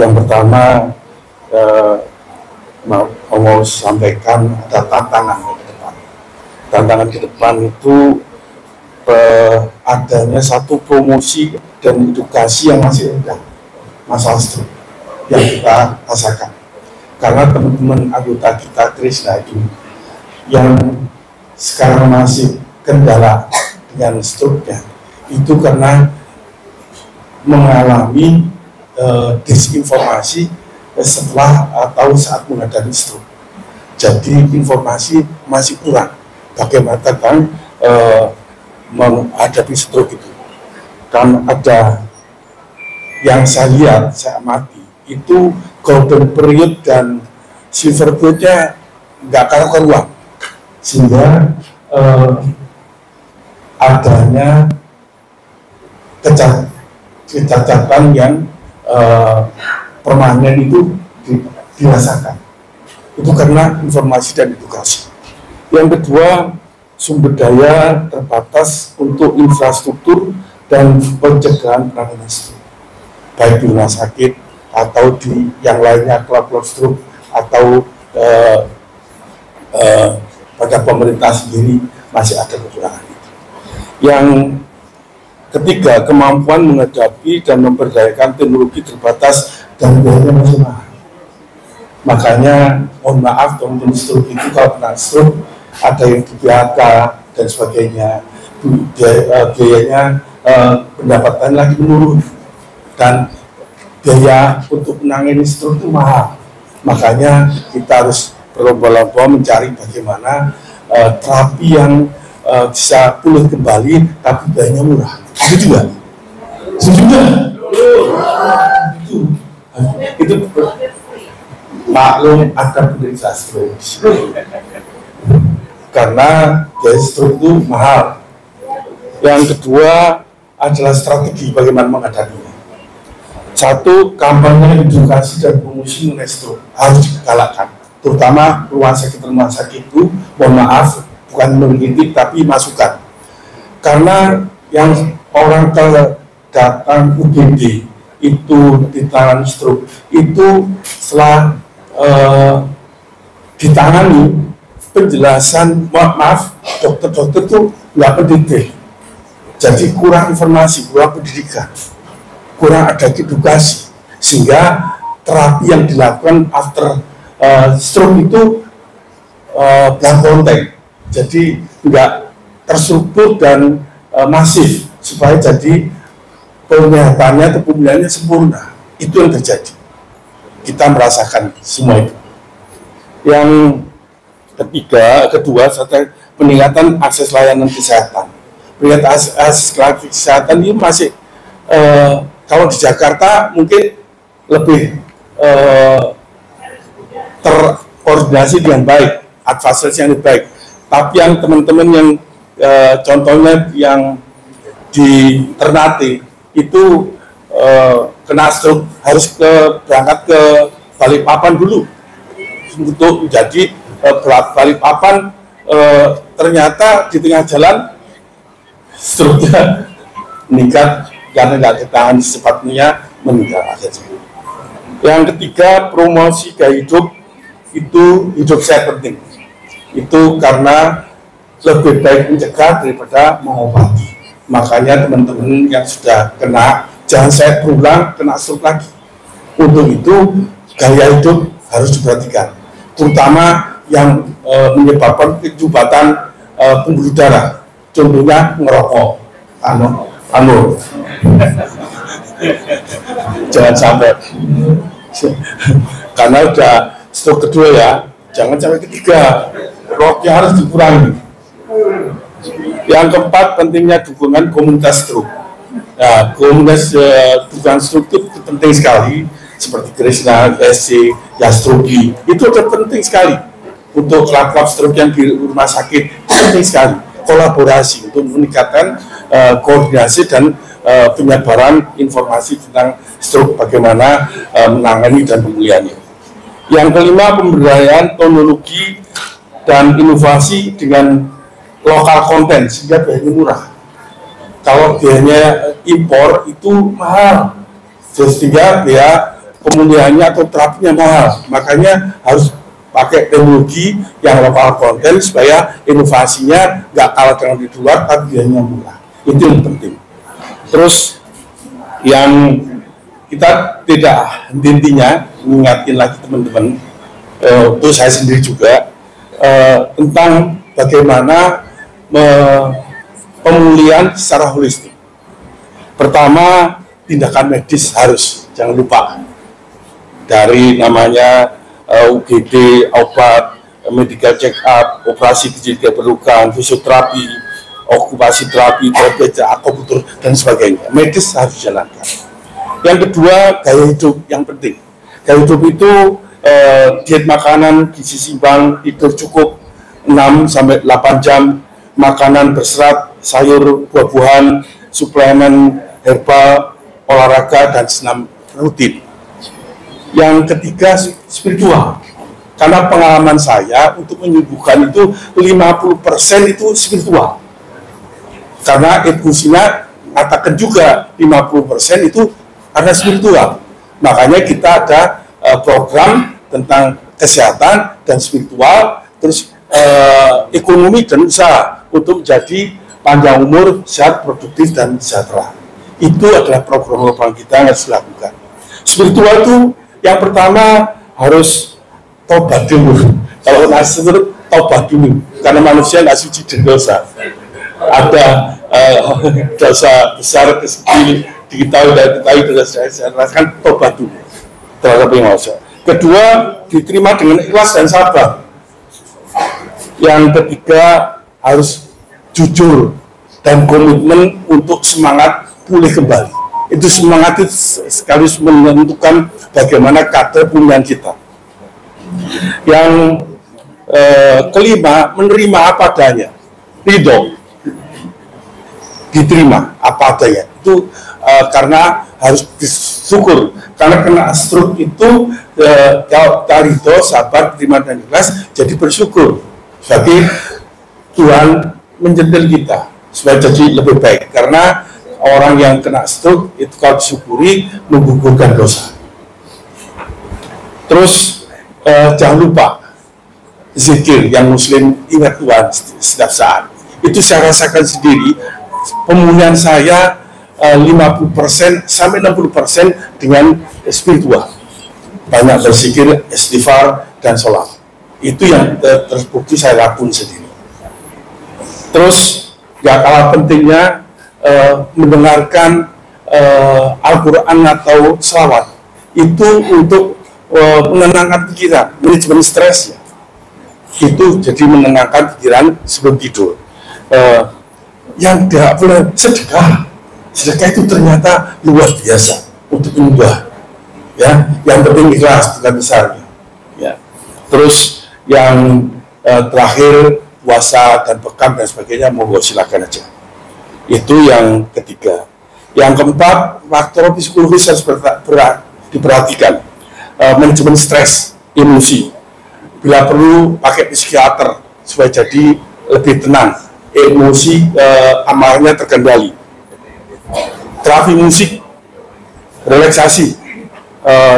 Yang pertama mau sampaikan ada tantangan ke depan. Tantangan ke depan itu adanya satu promosi dan edukasi yang masih rendah masalah stroke yang kita rasakan. Karena teman-teman anggota kita Krishna itu yang sekarang masih kendala dengan stroke-nya itu karena mengalami disinformasi setelah atau saat menghadapi stroke. Jadi informasi masih kurang bagaimana tentang menghadapi stroke itu. Dan ada yang saya lihat, saya amati, itu golden period dan silver period-nya nggak karu-karuan, sehingga adanya kecacatan yang permanen itu dirasakan. Itu karena informasi dan edukasi. Yang kedua, sumber daya terbatas untuk infrastruktur dan pencegahan penanganan stroke, baik di rumah sakit atau di yang lainnya, klub-klub stroke atau pada pemerintah sendiri masih ada kekurangan itu. Yang ketiga, kemampuan menghadapi dan memberdayakan teknologi terbatas dan biayanya masih mahal. Makanya mohon maaf teman-teman stroke itu kalau kena stroke ada yang di PHK dan sebagainya, biayanya pendapatan lagi menurun dan biaya untuk menangani stroke itu mahal. Makanya kita harus berlomba-lomba mencari bagaimana terapi yang bisa pulih kembali tapi biayanya murah. Setuju nggak? Setuju nggak? Itu maklum ada penderita stroke. Karena biaya stroke itu mahal. Yang kedua adalah strategi bagaimana menghadapinya. Satu, kampanye edukasi dan promosi mengenai stroke harus digalakkan, terutama rumah sakit itu, mohon maaf, bukan mengkritik tapi masukan. Karena yang orang datang UGD itu ditangani stroke itu setelah ditangani penjelasan, maaf, dokter-dokter itu nggak pendidik, jadi kurang informasi, kurang pendidikan, kurang ada edukasi, sehingga terapi yang dilakukan after stroke itu blank kontak, jadi nggak terstruktur dan masif supaya jadi penyihatannya atau pemulihannya sempurna. Itu yang terjadi. Kita merasakan semua itu. Yang kedua, peningkatan akses layanan kesehatan. Peningkatan akses kesehatan ini masih kalau di Jakarta mungkin lebih terkoordinasi dengan baik, advokasi yang lebih baik. Tapi yang teman-teman yang contohnya yang di Ternate itu kena stroke harus berangkat ke Balikpapan dulu untuk menjadi Balikpapan, ternyata di tengah jalan stroke-nya meningkat karena nggak ditangani secepatnya, meninggal akhirnya. Yang ketiga, promosi gaya hidup itu hidup sehat penting. Itu karena lebih baik mencegah daripada mengobati. Makanya teman-teman yang sudah kena, jangan saya berulang kena stroke lagi. Untuk itu gaya hidup harus diperhatikan, terutama yang menyebabkan penyumbatan pembuluh darah. Contohnya ngerokok, jangan sampai, karena udah stroke kedua ya, jangan sampai ketiga, rokoknya harus dikurangi. Yang keempat, pentingnya dukungan komunitas stroke. Nah, komunitas dukungan stroke itu penting sekali, seperti Krishna, SC, Yastrogi, itu penting sekali untuk klub-klub stroke yang di rumah sakit, penting sekali kolaborasi untuk meningkatkan koordinasi dan penyebaran informasi tentang stroke, bagaimana menangani dan pemulihannya. Yang kelima, pemberdayaan teknologi dan inovasi dengan lokal konten sehingga biayanya murah. Kalau biayanya impor itu mahal, sehingga biaya pemulihannya atau terapinya mahal, makanya harus pakai teknologi yang lokal konten supaya inovasinya nggak kalah dengan di luar tapi biayanya murah. Itu yang penting. Terus yang kita tidak intinya mengingatkan lagi teman-teman, untuk saya sendiri juga, tentang bagaimana pemulihan secara holistik. Pertama, tindakan medis harus, jangan lupa, dari namanya UGD, obat, medical check up, operasi kecil diperlukan, fisioterapi, okupasi terapi, terapi akupunktur dan sebagainya. Medis harus dijalankan. Yang kedua, gaya hidup yang penting. Gaya hidup itu diet makanan, gizi seimbang, tidur cukup 6-8 jam, makanan berserat, sayur, buah-buahan, suplemen herbal, olahraga, dan senam rutin. Yang ketiga, spiritual. Karena pengalaman saya untuk menyembuhkan itu 50% itu spiritual. Karena emosinya katakan juga 50% itu karena spiritual. Makanya kita ada program tentang kesehatan dan spiritual, terus ekonomi dan usaha untuk menjadi panjang umur, sehat, produktif, dan sejahtera. Itu adalah program-program kita yang harus dilakukan. Spiritual itu yang pertama harus tobat dulu. Kalau nasr tobat dulu, karena manusia nggak suci dari dosa. Ada dosa besar, kecil, diketahui dan diketahui dosa kan tobat dulu terhadap yang dosa. Kedua, diterima dengan ikhlas dan sabar. Yang ketiga, harus jujur dan komitmen untuk semangat pulih kembali. Itu semangat itu sekaligus menentukan bagaimana kadar pemulihan kita. Yang kelima, menerima apa adanya, ridho, diterima apa adanya. Itu karena harus disyukur, karena kena stroke itu kita ridho, sabar, terima dan ikhlas, jadi bersyukur. Jadi Tuhan menjentil kita supaya jadi lebih baik, karena orang yang kena stroke itu kalau disyukuri menggugurkan dosa. Terus jangan lupa zikir yang muslim, ingat Tuhan setiap saat. Itu saya rasakan sendiri, pemulihan saya 50% sampai 60% dengan spiritual. Banyak berzikir, istighfar, dan sholat. Itu yang terbukti saya lakukan sendiri. Terus gak kalah pentingnya mendengarkan Al-Quran atau selawat itu untuk menenangkan pikiran, manajemen stres ya. Itu jadi menenangkan pikiran sebelum tidur. Yang tidak boleh sedekah. Sedekah itu ternyata luar biasa untuk menyembah. Ya, yang penting ikhlas dengan besarnya. Ya. Terus yang terakhir puasa dan bekam dan sebagainya, monggo silakan aja. Itu yang ketiga. Yang keempat, faktor psikologis harus diperhatikan. Manajemen stres, emosi. Bila perlu pakai psikiater supaya jadi lebih tenang, emosi amarahnya terkendali. Terapi musik, relaksasi,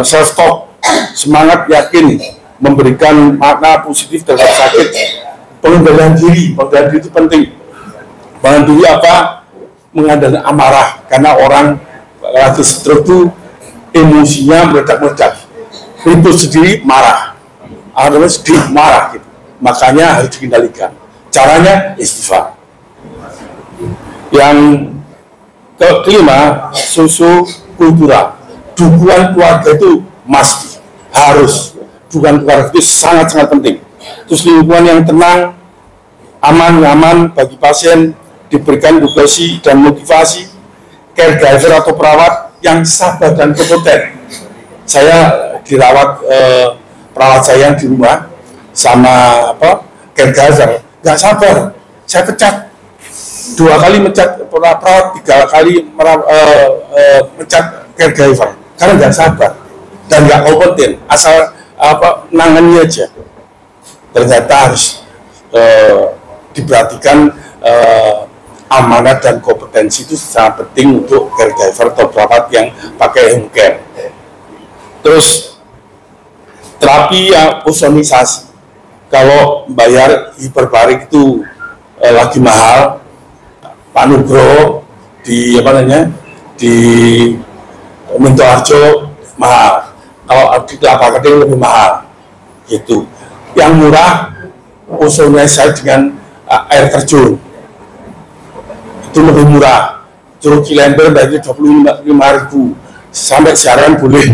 self talk, semangat yakin, memberikan makna positif terhadap sakit. Pengendalian diri itu penting. Pengendalian diri apa? Mengandalkan amarah, karena orang lagi stroke itu emosinya meledak-meledak. Itu sendiri marah, artinya sedih marah gitu. Makanya harus dikendalikan. Caranya istighfar. Yang kelima, susu kultural. Dukungan keluarga itu mesti, harus. Dukungan keluarga itu sangat-sangat penting. Terus lingkungan yang tenang, aman, nyaman bagi pasien, diberikan edukasi dan motivasi, caregiver atau perawat yang sabar dan kompeten. Saya dirawat perawat saya di rumah sama caregiver, nggak sabar. Saya pecat 2 kali, mecat perawat 3 kali mecat caregiver karena nggak sabar dan nggak kompeten, asal nangani aja. Ternyata harus diperhatikan. Amanat dan kompetensi itu sangat penting untuk caregiver atau perawat yang pakai home care. Terus terapi ozonisasi, kalau bayar hiperbarik itu lagi mahal. Pak Nugroho di di Mintoharjo mahal, kalau di Kelapa Gading lebih mahal gitu. Yang murah ozonisasi dengan air terjun itu lebih murah. Curug Cilember dari 25.000 sampai siaran boleh.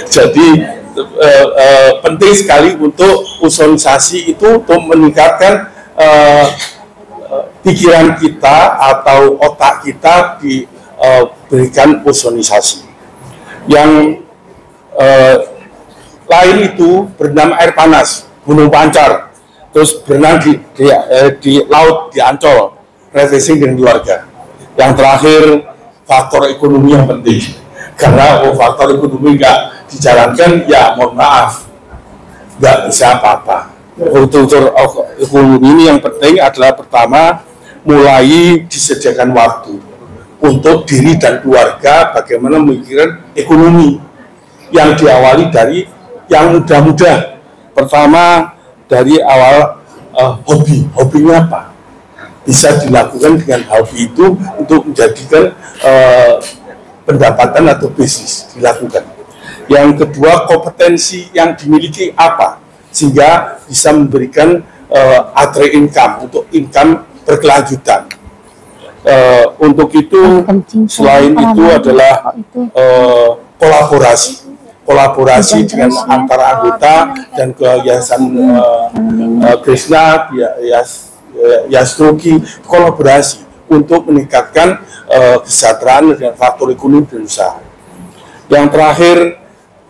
Jadi penting sekali untuk ozonisasi itu untuk meningkatkan pikiran kita atau otak kita diberikan ozonisasi. Yang lain itu berenang air panas, Gunung Pancar, terus berenang di laut di Ancol, refreshing dengan keluarga. Yang terakhir faktor ekonomi yang penting, karena faktor ekonomi nggak dijalankan, ya mohon maaf, nggak bisa apa-apa. Untuk ekonomi ini yang penting adalah pertama, mulai disediakan waktu untuk diri dan keluarga bagaimana memikirkan ekonomi yang diawali dari yang mudah-mudah. Pertama dari awal hobinya apa, bisa dilakukan dengan hobi itu untuk menjadikan pendapatan atau bisnis dilakukan. Yang kedua, kompetensi yang dimiliki apa, sehingga bisa memberikan other income, untuk income berkelanjutan. Untuk itu, selain itu adalah kolaborasi dengan antara anggota dan Yayasan Krishna, Yastroki, kolaborasi untuk meningkatkan kesejahteraan dan faktor ekonomi berusaha. Yang terakhir,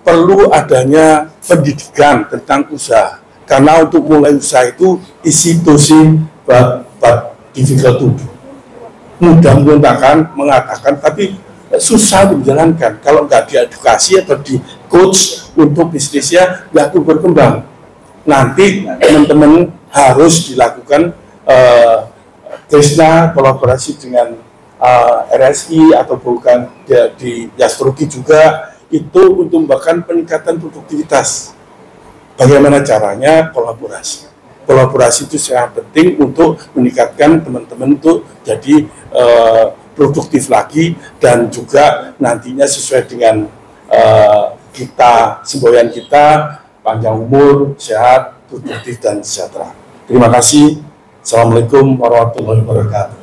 perlu adanya pendidikan tentang usaha, karena untuk mulai usaha itu isi dosen difficult to do. Mudah mengatakan, tapi susah menjalankan kalau nggak diedukasi atau di coach untuk bisnisnya nggak berkembang. Nanti teman-teman harus dilakukan Krishna kolaborasi dengan RSI atau bukan di Yastroki juga, itu untuk bahkan peningkatan produktivitas. Bagaimana caranya? Kolaborasi itu sangat penting untuk meningkatkan teman-teman untuk jadi produktif lagi, dan juga nantinya sesuai dengan kita, semboyan kita, panjang umur, sehat, produktif, dan sejahtera. Terima kasih. Assalamualaikum warahmatullahi wabarakatuh.